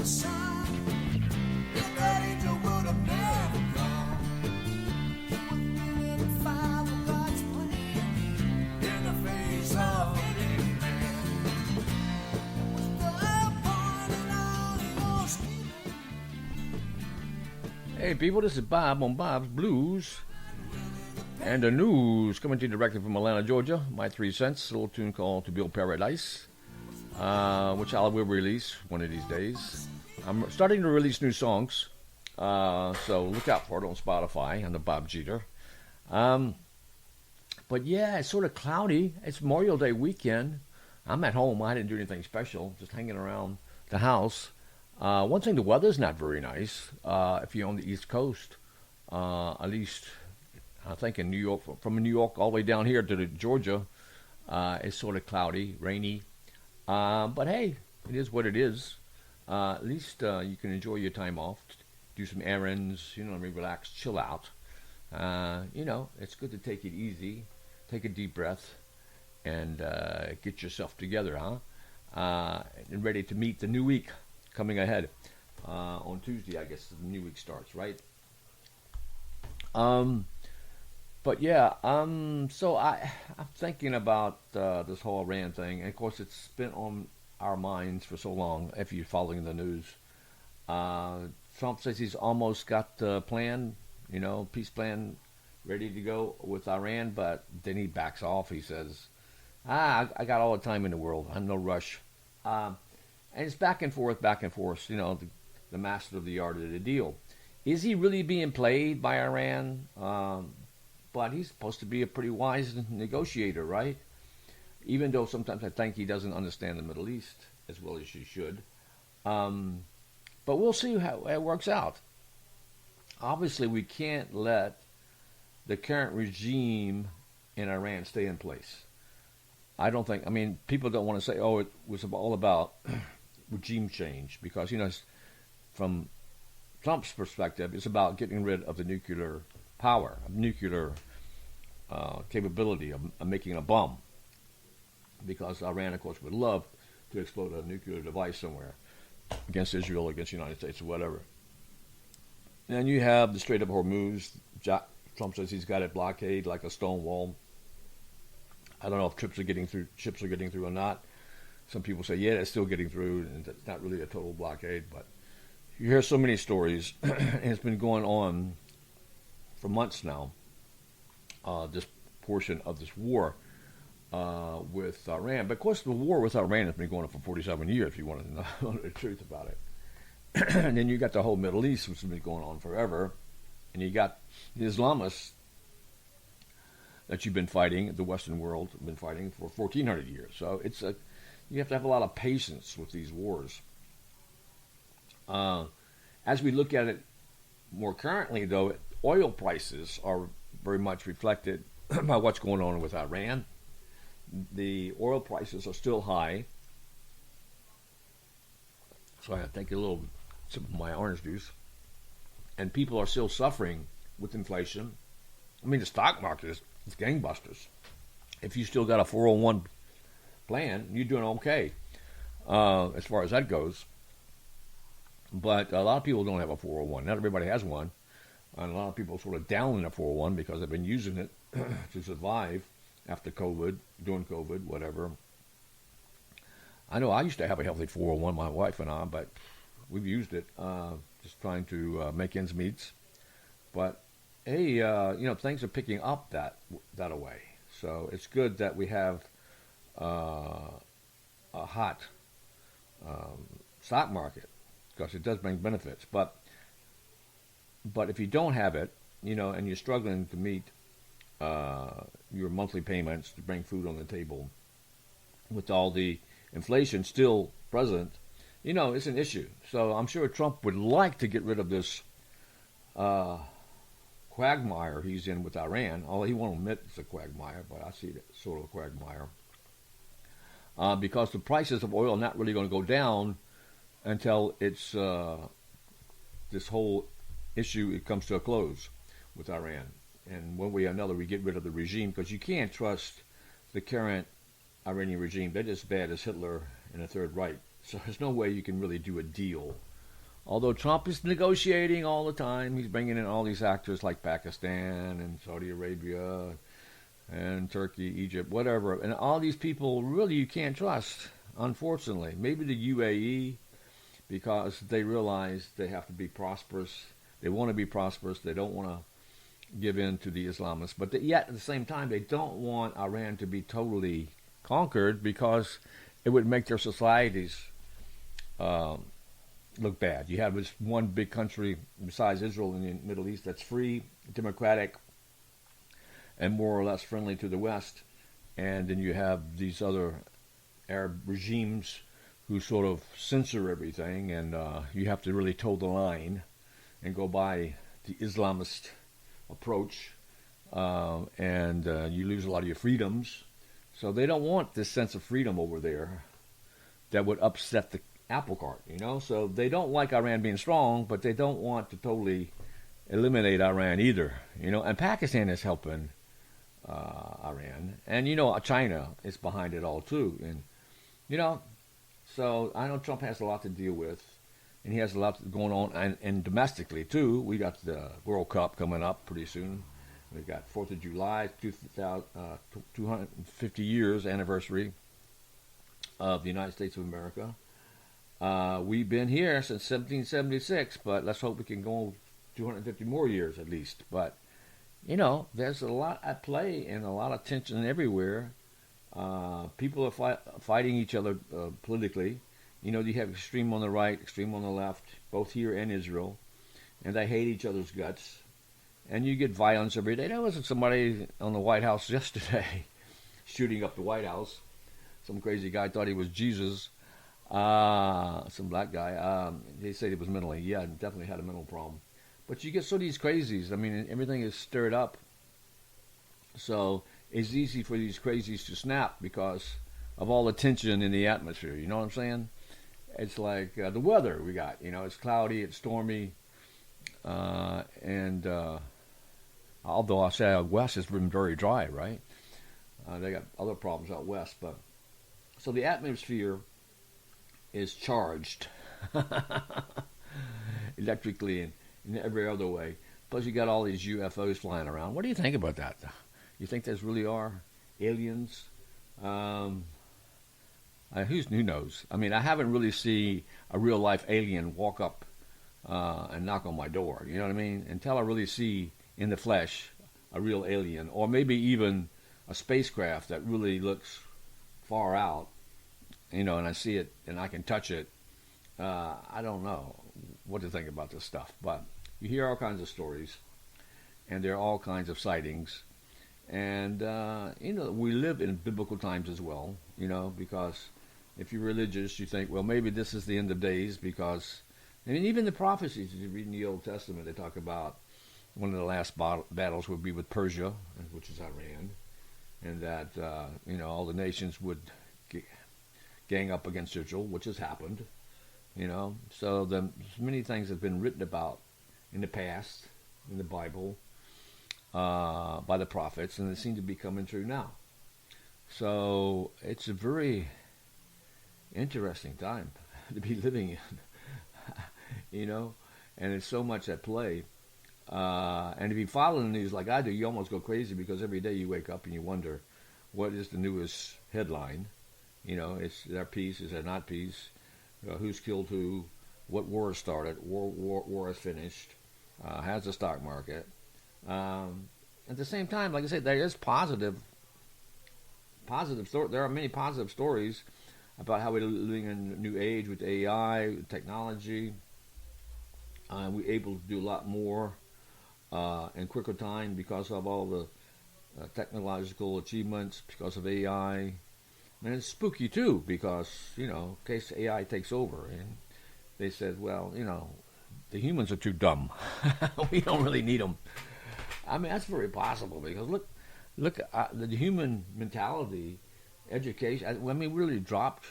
Hey people, this is Bob on Bob's Blues and the news, coming to you directly from Atlanta, Georgia. My 3 cents, a little tune called To Build Paradise, which I will release one of these days. I'm starting to release new songs, so look out for it on Spotify on the Bob Jeter. But yeah, it's sort of cloudy. It's Memorial Day weekend. I'm at home. I didn't do anything special, just hanging around the house. One thing, the weather's not very nice if you're on the East Coast. At least, I think in New York, from New York all the way down here to Georgia, it's sort of cloudy, rainy. But hey, it is what it is. At least you can enjoy your time off, do some errands, relax, chill out. It's good to take it easy, take a deep breath, and get yourself together, and ready to meet the new week coming ahead. On Tuesday, I guess the new week starts, right? But yeah, so I'm thinking about this whole Iran thing, and of course it's been on our minds for so long. If you're following the news, Trump says he's almost got the plan, peace plan, ready to go with Iran, but then he backs off. He says, I got all the time in the world. I'm no rush. And it's back and forth, the master of the art of the deal. Is he really being played by Iran? But he's supposed to be a pretty wise negotiator, right? Even though sometimes I think he doesn't understand the Middle East as well as he should. But we'll see how it works out. Obviously, we can't let the current regime in Iran stay in place. People don't want to say, it was all about regime change, because, from Trump's perspective, it's about getting rid of the nuclear power, nuclear capability of making a bomb, because Iran, of course, would love to explode a nuclear device somewhere against Israel, against the United States, or whatever. And you have the Strait of Hormuz. Trump says he's got it blockaded like a stone wall. I don't know if ships are getting through or not. Some people say, yeah, it's still getting through, and it's not really a total blockade. But you hear so many stories, and it's been going on for months now, this portion of this war with Iran. But, of course, the war with Iran has been going on for 47 years, if you want to know the truth about it. And then you got the whole Middle East, which has been going on forever. And you got the Islamists that you've been fighting, the Western world have been fighting for 1,400 years. So you have to have a lot of patience with these wars. As we look at it more currently, though, oil prices are very much reflected by what's going on with Iran. The oil prices are still high. So I take a little sip of my orange juice. And people are still suffering with inflation. The stock market is gangbusters. If you still got a 401 plan, you're doing okay as far as that goes. But a lot of people don't have a 401. Not everybody has one. And a lot of people are sort of down in a 401 because they've been using it to survive after COVID, during COVID, whatever. I know I used to have a healthy 401, my wife and I, but we've used it just trying to make ends meet. But hey, things are picking up that away. So it's good that we have a hot stock market, because it does bring benefits. But if you don't have it, and you're struggling to meet your monthly payments to bring food on the table, with all the inflation still present, it's an issue. So I'm sure Trump would like to get rid of this quagmire he's in with Iran, although he won't admit it's a quagmire, but I see it sort of a quagmire. Because the prices of oil are not really going to go down until it's this whole issue it comes to a close with Iran. And one way or another, we get rid of the regime, because you can't trust the current Iranian regime. They're just bad as Hitler and the Third Reich. So there's no way you can really do a deal Although Trump is negotiating all the time, he's bringing in all these actors like Pakistan and Saudi Arabia and Turkey, Egypt, whatever. And all these people really you can't trust, unfortunately. Maybe the UAE, because they realize they have to be prosperous. They want to be prosperous. They don't want to give in to the Islamists. But yet, at the same time, they don't want Iran to be totally conquered because it would make their societies look bad. You have this one big country besides Israel in the Middle East that's free, democratic, and more or less friendly to the West. And then you have these other Arab regimes who sort of censor everything, and you have to really toe the line and go by the Islamist approach, and you lose a lot of your freedoms. So they don't want this sense of freedom over there that would upset the apple cart, you know? So they don't like Iran being strong, but they don't want to totally eliminate Iran either, you know? And Pakistan is helping Iran. And, you know, China is behind it all, too. And, you know, so I know Trump has a lot to deal with, and he has a lot going on, and domestically, too. We got the World Cup coming up pretty soon. We've got 4th of July, 250 years anniversary of the United States of America. We've been here since 1776, but let's hope we can go 250 more years at least. But, you know, there's a lot at play and a lot of tension everywhere. People are fighting each other politically. You know, you have extreme on the right, extreme on the left, both here and Israel, and they hate each other's guts. And you get violence every day. There was somebody on the White House yesterday shooting up the White House. Some crazy guy thought he was Jesus. Some black guy. They said he was mentally. Yeah, definitely had a mental problem. But you get so these crazies. I mean, everything is stirred up. So it's easy for these crazies to snap because of all the tension in the atmosphere. You know what I'm saying? It's like the weather we got. You know, it's cloudy, it's stormy, and although I say out west has been very dry, right? They got other problems out west, but so the atmosphere is charged electrically and in every other way. Plus, you got all these UFOs flying around. What do you think about that? You think those really are aliens? Who knows? I mean, I haven't really seen a real life alien walk up and knock on my door. You know what I mean? Until I really see in the flesh a real alien, or maybe even a spacecraft that really looks far out, you know, and I see it and I can touch it. I don't know what to think about this stuff, but you hear all kinds of stories, and there are all kinds of sightings. And, you know, we live in biblical times as well, you know, because if you're religious, you think, well, maybe this is the end of days because, I mean, even the prophecies, if you read in the Old Testament, they talk about one of the last battles would be with Persia, which is Iran, and that, you know, all the nations would gang up against Israel, which has happened, you know. So many things have been written about in the past, in the Bible, by the prophets, and they seem to be coming true now. So it's a very interesting time to be living in, you know, and there's so much at play. And if you follow the news like I do, you almost go crazy because every day you wake up and you wonder, what is the newest headline? You know, is there peace? Is there not peace? Who's killed who? What war has started? War has finished? How's the stock market? At the same time, like I said, there is positive story. There are many positive stories about how we're living in a new age with AI, technology. We're able to do a lot more in quicker time because of all the technological achievements, because of AI. And it's spooky too because, you know, in case AI takes over, and they said, well, you know, the humans are too dumb. We don't really need them. I mean, that's very possible because look, the human mentality, education. I mean, really dropped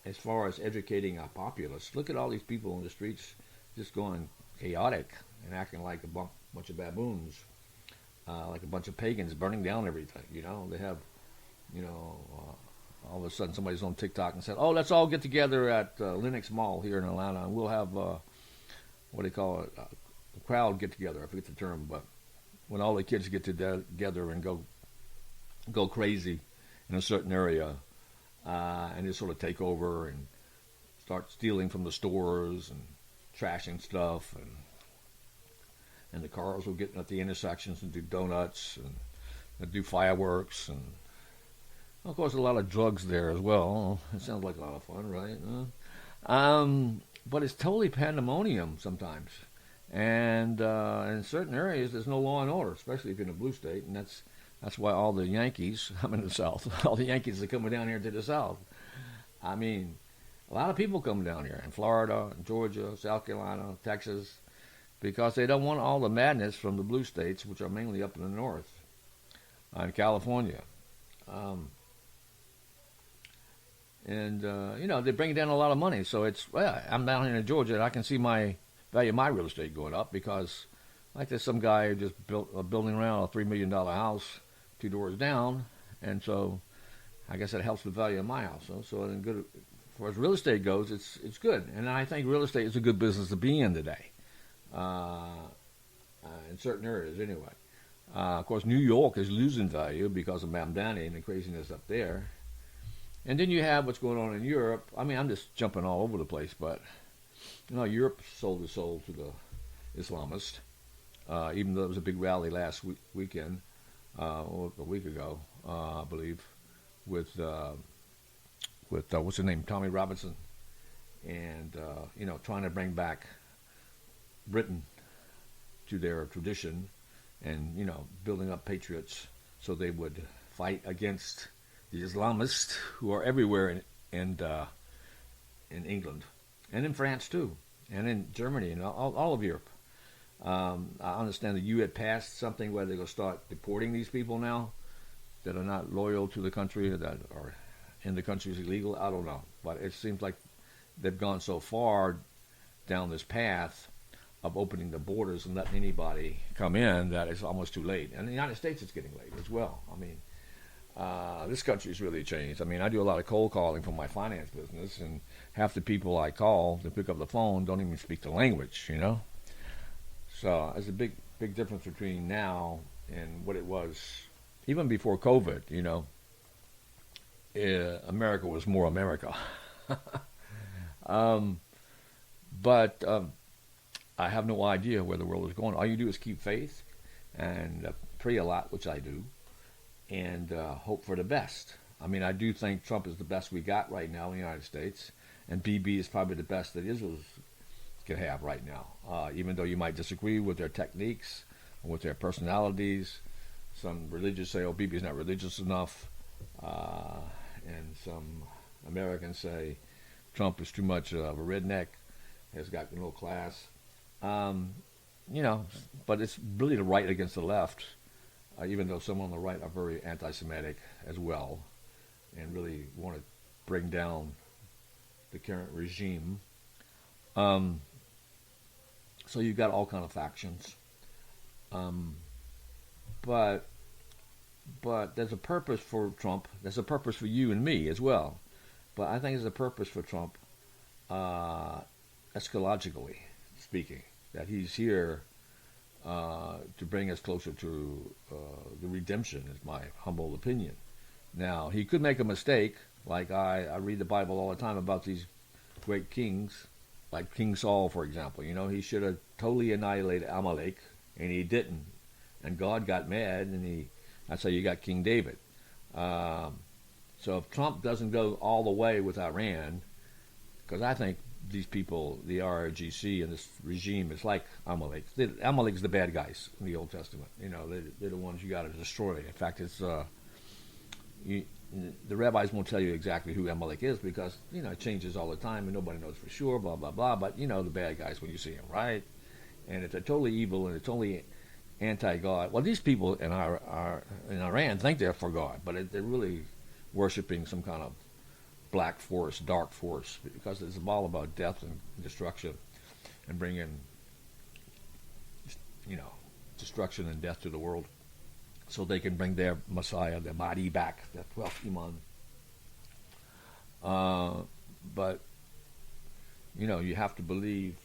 as far as educating our populace. Look at all these people in the streets just going chaotic and acting like a bunch of baboons, like a bunch of pagans burning down everything. You know, they have, you know, all of a sudden somebody's on TikTok and said, "Oh, let's all get together at Lenox Mall here in Atlanta, and we'll have what do they call it? A crowd get together. I forget the term, but when all the kids get together and go crazy in a certain area, and just sort of take over and start stealing from the stores and trashing stuff, and the cars will get at the intersections and do donuts and do fireworks, and of course a lot of drugs there as well. It sounds like a lot of fun, right? But it's totally pandemonium sometimes, and in certain areas there's no law and order, especially if you're in a blue state, and that's why all the Yankees, I'm in the South, all the Yankees are coming down here to the South. I mean, a lot of people come down here in Florida, Georgia, South Carolina, Texas, because they don't want all the madness from the blue states, which are mainly up in the north, in California. They bring down a lot of money. So I'm down here in Georgia, and I can see my value of my real estate going up because, like, there's some guy who just built a building around a $3 million house 2 doors down, and so I guess that helps the value of my house. So in good, as far as real estate goes, it's good, and I think real estate is a good business to be in today, in certain areas anyway. Of course, New York is losing value because of Mamdani and the craziness up there. And then you have what's going on in Europe. I mean, I'm just jumping all over the place, but Europe sold its soul to the Islamists, even though there was a big rally last weekend, or a week ago, I believe, with what's his name, Tommy Robinson, and trying to bring back Britain to their tradition, and building up patriots so they would fight against the Islamists who are everywhere in England, and in France too, and in Germany, and all of Europe. I understand that you had passed something where they're going to start deporting these people now that are not loyal to the country, that are in the country is illegal. I don't know, but it seems like they've gone so far down this path of opening the borders and letting anybody come in that it's almost too late. And in the United States, it's getting late as well. I mean, this country's really changed. I mean, I do a lot of cold calling for my finance business, and half the people I call to pick up the phone don't even speak the language, So there's a big difference between now and what it was even before COVID, America was more America. But I have no idea where the world is going. All you do is keep faith and pray a lot, which I do, and hope for the best. I mean, I do think Trump is the best we got right now in the United States, and BB is probably the best that Israel can have right now, even though you might disagree with their techniques, with their personalities. Some religious say, oh, Bibi's not religious enough, and some Americans say Trump is too much of a redneck, has got no class. But it's really the right against the left, even though some on the right are very anti-Semitic as well, and really want to bring down the current regime. So you've got all kind of factions. But there's a purpose for Trump. There's a purpose for you and me as well. But I think there's a purpose for Trump, eschatologically speaking, that he's here to bring us closer to the redemption, is my humble opinion. Now, he could make a mistake, like I read the Bible all the time about these great kings, like King Saul, for example. He should have totally annihilated Amalek, and he didn't. And God got mad, and that's how you got King David. So if Trump doesn't go all the way with Iran, because I think these people, the RRGC and this regime, is like Amalek. Amalek's the bad guys in the Old Testament. They're the ones you got to destroy. In fact, it's the rabbis won't tell you exactly who Amalek is because it changes all the time and nobody knows for sure. Blah blah blah. But the bad guys when you see them, right? And if they're totally evil and they're totally anti-God, well, these people in Iran think they're for God, but they're really worshiping some kind of black force, dark force, because it's all about death and destruction, and bringing, destruction and death to the world, so they can bring their Messiah, their Mahdi, back, their 12th Imam. But you have to believe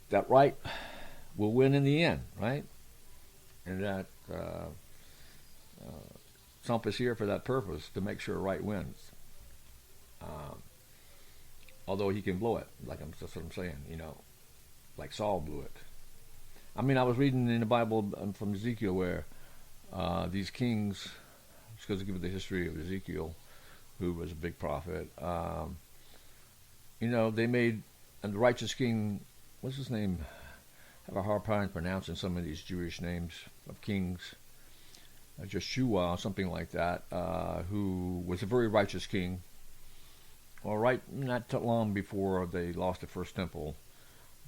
that right will win in the end, right? And that Trump is here for that purpose, to make sure right wins. Um, Although he can blow it, that's what I'm saying, like Saul blew it. I mean, I was reading in the Bible from Ezekiel where these kings, because to give you the history of Ezekiel, who was a big prophet, they made, and the righteous king, what's his name? I have a hard time pronouncing some of these Jewish names of kings. Joshua, something like that, who was a very righteous king. Well, right, not too long before they lost the first temple,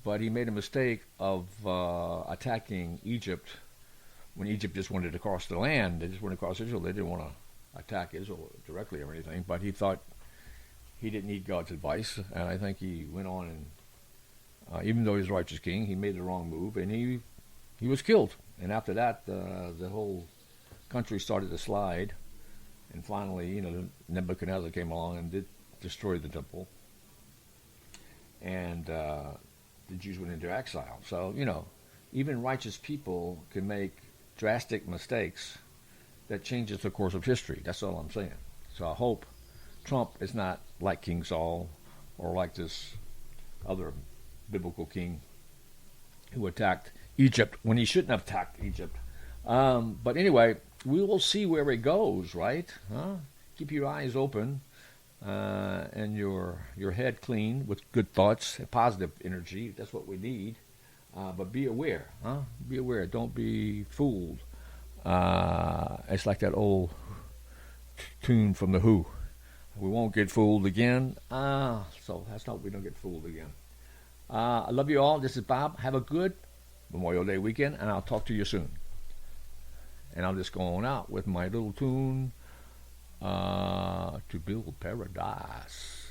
but he made a mistake of attacking Egypt when Egypt just wanted to cross the land. They just wanted to cross Israel. They didn't want to attack Israel directly or anything, but he thought he didn't need God's advice, and I think he went on and, even though he was a righteous king, he made the wrong move, and he was killed. And after that, the whole country started to slide, and finally, Nebuchadnezzar came along and did destroy the temple, and the Jews went into exile. So, even righteous people can make drastic mistakes that changes the course of history. That's all I'm saying. So I hope Trump is not like King Saul or like this other biblical king who attacked Egypt when he shouldn't have attacked Egypt. But anyway, we will see where it goes, right? Keep your eyes open and your head clean with good thoughts, positive energy. That's what we need. But be aware, Be aware. Don't be fooled. It's like that old tune from The Who. We won't get fooled again. So let's hope we don't get fooled again. I love you all. This is Bob. Have a good Memorial Day weekend, and I'll talk to you soon. And I'm just going out with my little tune to build paradise.